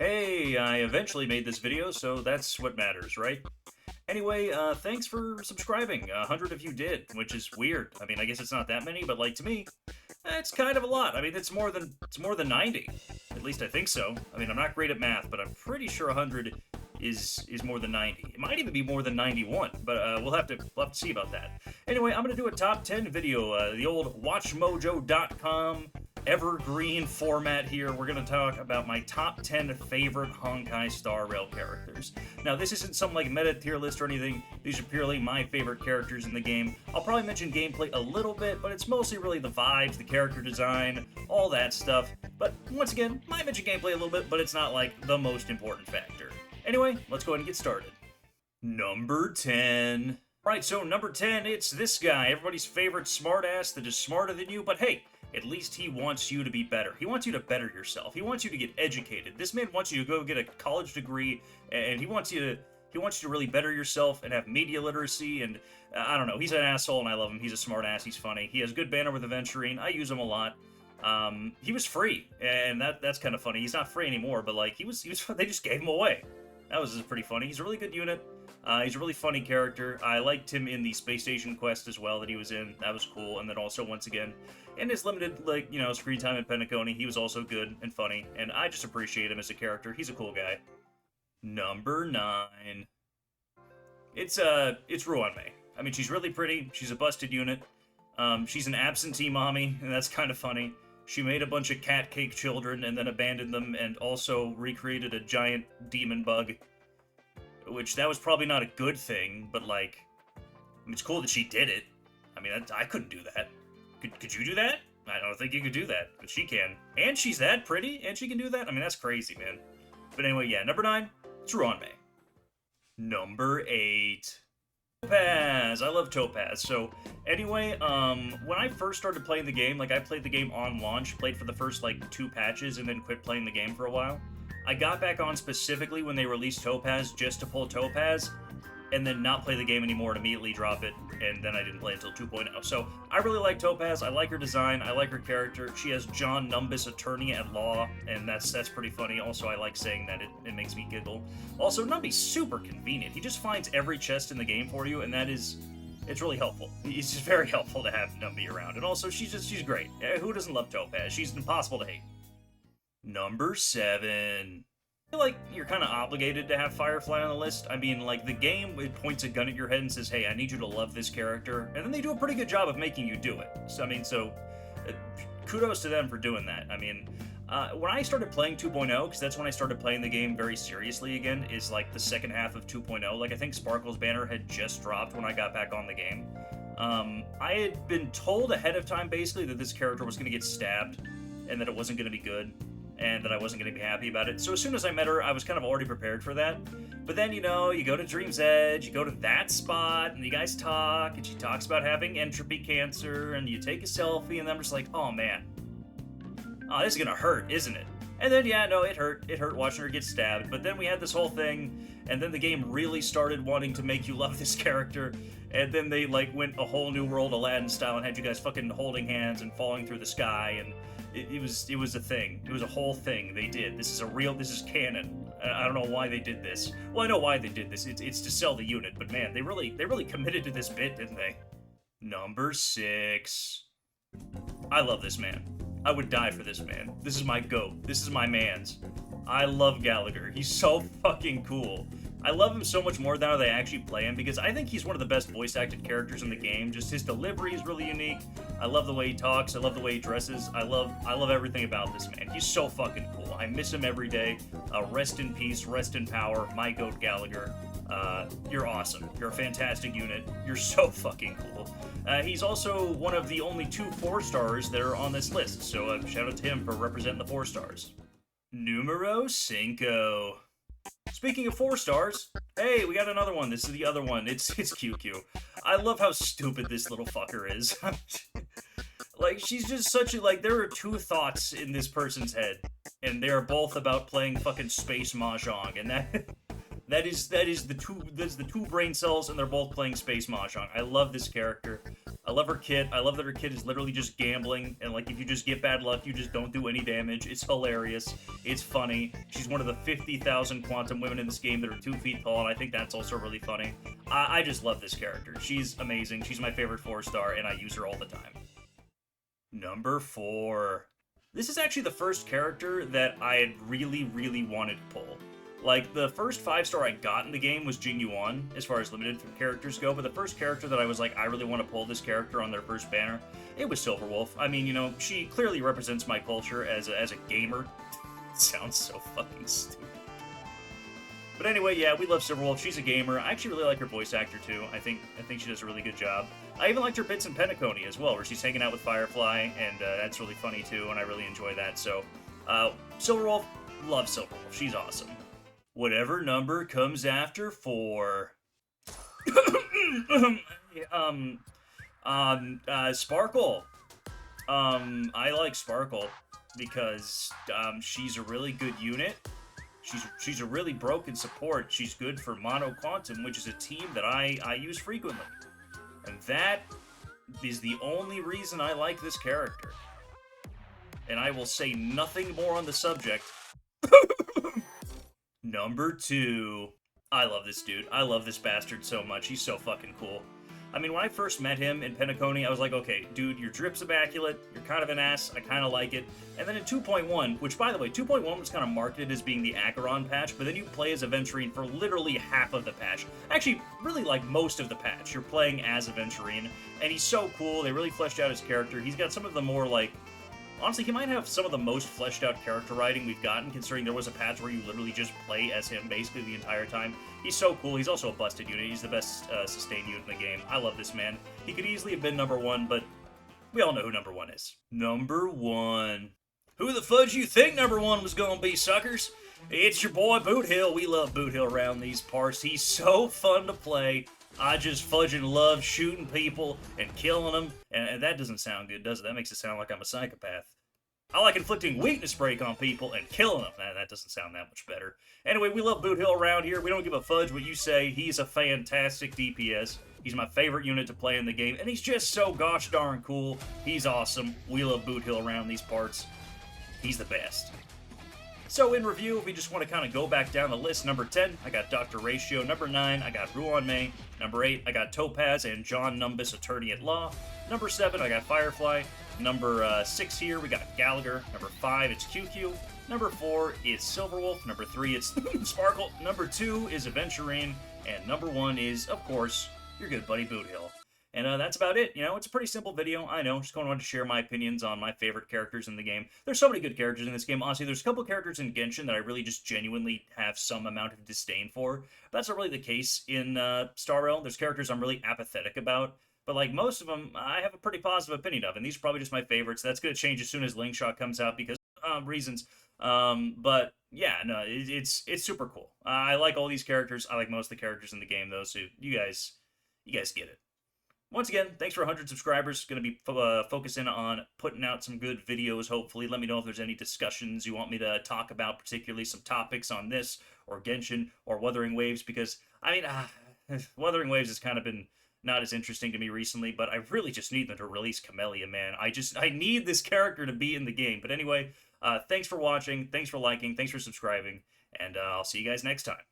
Hey, I eventually made this video, so that's what matters, right? Anyway, thanks for subscribing. 100 of you did, which is weird. I mean, I guess it's not that many, but like to me, it's kind of a lot. I mean, it's more than 90. At least I think so. I mean, I'm not great at math, but I'm pretty sure 100 is more than 90. It might even be more than 91, but we'll have to see about that. Anyway, I'm gonna do a top 10 video, the old WatchMojo.com evergreen format here. We're going to talk about my top 10 favorite Honkai Star Rail characters. Now, this isn't some like meta tier list or anything. These are purely my favorite characters in the game. I'll probably mention gameplay a little bit, but it's mostly really the vibes, the character design, all that stuff. But once again, might mention gameplay a little bit, but it's not like the most important factor. Anyway, let's go ahead and get started. Number 10. Right, so number 10, it's this guy, everybody's favorite smartass that is smarter than you, but hey, at least he wants you to be better. He wants you to better yourself. He wants you to get educated. This man wants you to go get a college degree, and he wants you to really better yourself and have media literacy, and I don't know. He's an asshole, and I love him. He's a smart ass. He's funny. He has good banter with Aventurine. I use him a lot. He was free, and that's kind of funny. He's not free anymore, but like he was they just gave him away. That was pretty funny. He's a really good unit. He's a really funny character. I liked him in the Space Station quest as well that he was in. That was cool. And then also, once again, in his limited, screen time in Penacony, he was also good and funny. And I just appreciate him as a character. He's a cool guy. Number 9. It's Ruanmei. I mean, she's really pretty. She's a busted unit. She's an absentee mommy, and that's kind of funny. She made a bunch of cat cake children and then abandoned them and also recreated a giant demon bug. Which, that was probably not a good thing, but, like, I mean, it's cool that she did it. I mean, I couldn't do that. Could you do that? I don't think you could do that, but she can. And she's that pretty, and she can do that? I mean, that's crazy, man. But anyway, yeah, number 9, it's Ruanmei. Number 8. Topaz. I love Topaz. So, anyway, when I first started playing the game, like, I played the game on launch, played for the first, like, 2 patches, and then quit playing the game for a while. I got back on specifically when they released Topaz just to pull Topaz, and then not play the game anymore and immediately drop it, and then I didn't play until 2.0. So, I really like Topaz, I like her design, I like her character. She has John Numbus, attorney at law, and that's pretty funny. Also, I like saying that, it makes me giggle. Also, Numby's super convenient. He just finds every chest in the game for you, and it's really helpful. It's just very helpful to have Numby around. And also, she's great. Who doesn't love Topaz? She's impossible to hate. Number 7. I feel like you're kind of obligated to have Firefly on the list. I mean, like, the game, it points a gun at your head and says, hey, I need you to love this character. And then they do a pretty good job of making you do it. So, I mean, kudos to them for doing that. I mean, when I started playing 2.0, because that's when I started playing the game very seriously again, is like the second half of 2.0. Like, I think Sparkle's banner had just dropped when I got back on the game. I had been told ahead of time, basically, that this character was going to get stabbed and that it wasn't going to be good, and that I wasn't going to be happy about it. So as soon as I met her, I was kind of already prepared for that. But then, you go to Dream's Edge, you go to that spot, and you guys talk, and she talks about having entropy cancer, and you take a selfie, and I'm just like, oh man. Oh, this is going to hurt, isn't it? And then, yeah, no, it hurt. It hurt watching her get stabbed. But then we had this whole thing, and then the game really started wanting to make you love this character, and then they, like, went a whole new world Aladdin style and had you guys fucking holding hands and falling through the sky, and it was a thing. It was a whole thing they did. This is canon. I don't know why they did this. Well, I know why they did this. It's to sell the unit, but man, they really committed to this bit, didn't they? Number 6. I love this man. I would die for this man. This is my goat. This is my man's. I love Gallagher. He's so fucking cool. I love him so much more now that I actually play him, because I think he's one of the best voice-acted characters in the game. Just his delivery is really unique. I love the way he talks. I love the way he dresses. I love everything about this man. He's so fucking cool. I miss him every day. Rest in peace. Rest in power. My goat Gallagher. You're awesome. You're a fantastic unit. You're so fucking cool. He's also one of the only 2 4-stars that are on this list, so shout out to him for representing the 4 stars. Numero 5. Speaking of 4 stars, hey, we got another one. This is the other one. It's QQ. I love how stupid this little fucker is. Like, she's just such a, like, there are 2 thoughts in this person's head, and they are both about playing fucking space mahjong, and that's the 2 brain cells, and they're both playing space mahjong. I love this character. I love her kit. I love that her kit is literally just gambling, and like if you just get bad luck, you just don't do any damage. It's hilarious. It's funny. She's one of the 50,000 quantum women in this game that are 2 feet tall, and I think that's also really funny. I just love this character. She's amazing. She's my favorite 4-star, and I use her all the time. Number 4. This is actually the first character that I had really, really wanted to pull. Like, the first 5-star I got in the game was Jing Yuan, as far as limited characters go, but the first character that I was like, I really want to pull this character on their first banner, it was Silverwolf. I mean, you know, she clearly represents my culture as a gamer. It sounds so fucking stupid. But anyway, yeah, we love Silverwolf. She's a gamer. I actually really like her voice actor, too. I think she does a really good job. I even liked her bits in Pentaconi as well, where she's hanging out with Firefly, and that's really funny, too, and I really enjoy that. So, Silverwolf, love Silverwolf. She's awesome. Whatever number comes after 4. Sparkle. I like Sparkle because she's a really good unit. She's a really broken support. She's good for Mono Quantum, which is a team that I use frequently. And that is the only reason I like this character. And I will say nothing more on the subject. Number 2. I love this dude. I love this bastard so much. He's so fucking cool. I mean, when I first met him in Pentaconi, I was like, okay, dude, your drip's immaculate, you're kind of an ass, I kind of like it. And then in 2.1, which, by the way, 2.1 was kind of marketed as being the Acheron patch, but then you play as Aventurine for literally half of the patch. Actually, really, like, most of the patch. You're playing as Aventurine, and he's so cool. They really fleshed out his character. He's got some of the more, like, honestly, he might have some of the most fleshed out character writing we've gotten, considering there was a patch where you literally just play as him basically the entire time. He's so cool. He's also a busted unit. He's the best sustained unit in the game. I love this man. He could easily have been number 1, but we all know who number 1 is. Number 1. Who the fudge you think number 1 was gonna be, suckers? It's your boy Boot Hill. We love Boot Hill around these parts. He's so fun to play. I just fudging love shooting people and killing them. And that doesn't sound good, does it? That makes it sound like I'm a psychopath. I like inflicting weakness break on people and killing them. That doesn't sound that much better. Anyway, we love Boot Hill around here. We don't give a fudge what you say. He's a fantastic DPS. He's my favorite unit to play in the game, and he's just so gosh darn cool. He's awesome. We love Boot Hill around these parts. He's the best. So in review, if we just want to kind of go back down the list, number 10, I got Dr. Ratio. Number 9, I got Ruan Mei. Number 8, I got Topaz and John Numbus, Attorney at Law. Number 7, I got Firefly. Number 6 here, we got Gallagher. Number 5, it's QQ. Number 4, it's Silverwolf. Number 3, it's Sparkle. Number 2 is Aventurine. And number 1 is, of course, your good buddy Boot Hill. And that's about it. You know, it's a pretty simple video. I know, just wanted to share my opinions on my favorite characters in the game. There's so many good characters in this game. Honestly, there's a couple characters in Genshin that I really just genuinely have some amount of disdain for. But that's not really the case in Star Rail. There's characters I'm really apathetic about. But, like, most of them, I have a pretty positive opinion of, and these are probably just my favorites. That's going to change as soon as Linkshot comes out because reasons. But, yeah, no, it's super cool. I like all these characters. I like most of the characters in the game, though, so you guys get it. Once again, thanks for 100 subscribers. Going to be focusing on putting out some good videos, hopefully. Let me know if there's any discussions you want me to talk about, particularly some topics on this, or Genshin, or Wuthering Waves, because, I mean, Wuthering Waves has kind of been not as interesting to me recently, but I really just need them to release Camellia, man. I need this character to be in the game. But anyway, thanks for watching, thanks for liking, thanks for subscribing, and I'll see you guys next time.